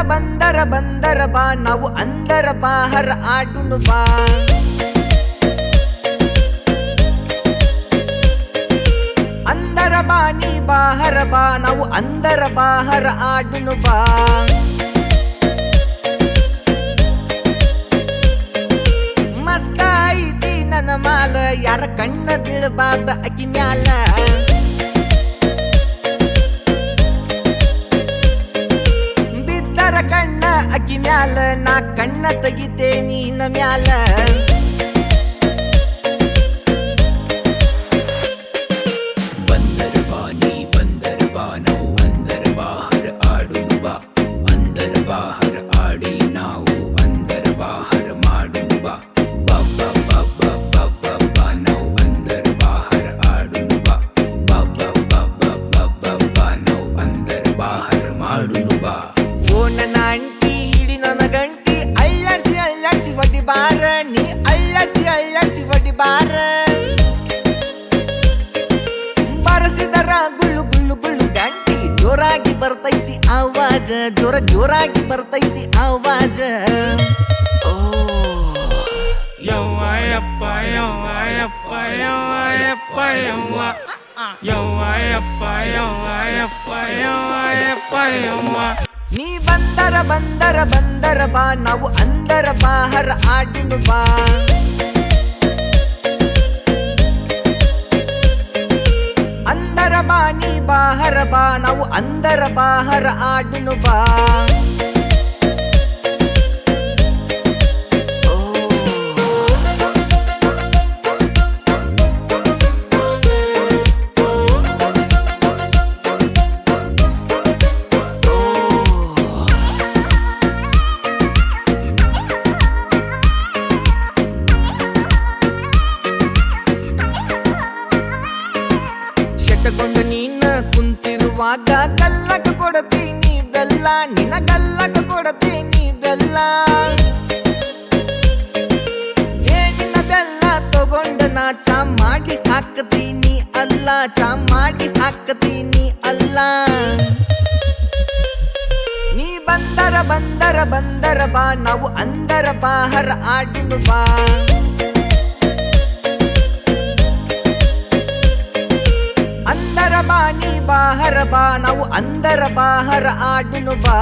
ಬಂದರ ಬಾ ನಾವು ಅಂದರ ಬಾಹರ ಆಡುನು ಬಾ ಅಂದರ ಬಾ ನೀ ಬಾಹರ ಬಾ ನಾವು ಅಂದರ ಬಾಹರ ಆಡುನು ಬಾ ಮಸ್ತ ಐತಿ ನನ್ನ ಮಾಲ ಯಾರ ಕಣ್ಣ ಬೀಳಬಾರ್ದ ಅಕ್ಕಿ ಮ್ಯಾಲ ಕಣ್ಣ ಅಕ್ಕಿ ಮ್ಯಾಲ ನಾ ಕಣ್ಣ ತೆಗಿತೇ ನೀನ ಮ್ಯಾಲ ಬಂದರ ಬಾ ನೀ ಬಂದರ ಬಾ ನಾವು ಅಂದರ ಬಾಹರ ಆಡುನು ಬಾ ಅಂದರ ಬಾಹರ ಆಡಿ ನಾವು ಅಂದರ ಬಾಹರ ಮಾಡುನು ಬಾ ಬಾ ಬಾ ಬಾ ಬಾ ಬಾ ಬಾ ಬಾ ನಾವು ಅಂದರ ಬಾಹರ ಆಡುನು ಬಾ ಬಾ ಬಾ ಬಾ ಬಾ ಬಾ ಬಾ ಬಾ ನಾವು ಅಂದರ ಬಾಹರ ಮಾಡುನು ಬಾ ಓ ನನ್ನ ಅಂಟಿ ಹಿಡಿ ನನ್ನ ಗಂಟಿ ಅಳ್ಳಾಡ್ಸಿ ಒಡಿ ಬಾರ ನೀ ಅಳ್ಳಾಡ್ಸಿ ಒಡಿ ಬಾರ ಬರಸಿದರ ಗುಳ್ಳು ಗುಳ್ಳು ಗುಳ್ಳು ಗಂಟಿ ಜೋರಾಗಿ ಬರ್ತೈತಿ ಆವಾಜ ಜೋರಾಗಿ ಬರ್ತೈತಿ ಆವಾಜ ಓ ಯವ್ವ ಯಪ್ಪ ಯವ್ವ ಯಪ್ಪ ಯವ್ವ ಯಪ್ಪ ಯವ್ವ ಯವ್ವ ಯಪ್ಪ ಯವ್ವ ಯಪ್ಪ ಯವ್ವ ಯಪ್ಪ ಯವ್ವ ನೀ ಬಂದರ ಬಾ ನಾವು ಅಂದರ ಬಾಹರ ಆಡುನು ಬಾ ಅಂದರ ಬಾ ನೀ ಬಾಹರ ಬಾ ನಾವು ಅಂದರ ಬಾಹರ ಆಡುನು ಬಾ ಶೆಟ್ಟಗೊಂಡು ನೀನ ಕುಂತಿರುವಾಗ ಕಲ್ಲಕ ಕೊಡತೀನಿ ಬೆಲ್ಲ ನಿನ ಕಲ್ಲಕ ಕೊಡತೀನಿ ಬೆಲ್ಲ ಏನಿನ ಬೆಲ್ಲ ತಗೊಂಡ ನಾ ಚಾ ಮಾಡಿ ಹಾಕತೀನಿ ಅಲ್ಲ ಚಾ ಮಾಡಿ ಹಾಕತೀನಿ ಅಲ್ಲ ನೀ ಬಂದರ ಬಾ ನಾವು ಅಂದರ ಬಾಹರ ಆಡುನು ಬಾ ಅಂದರ ಬಾ ನೀ ಬಾಹರ ಬಾ ನಾವು ಅಂದರ ಬಾಹರ ಆಡುನು ಬಾ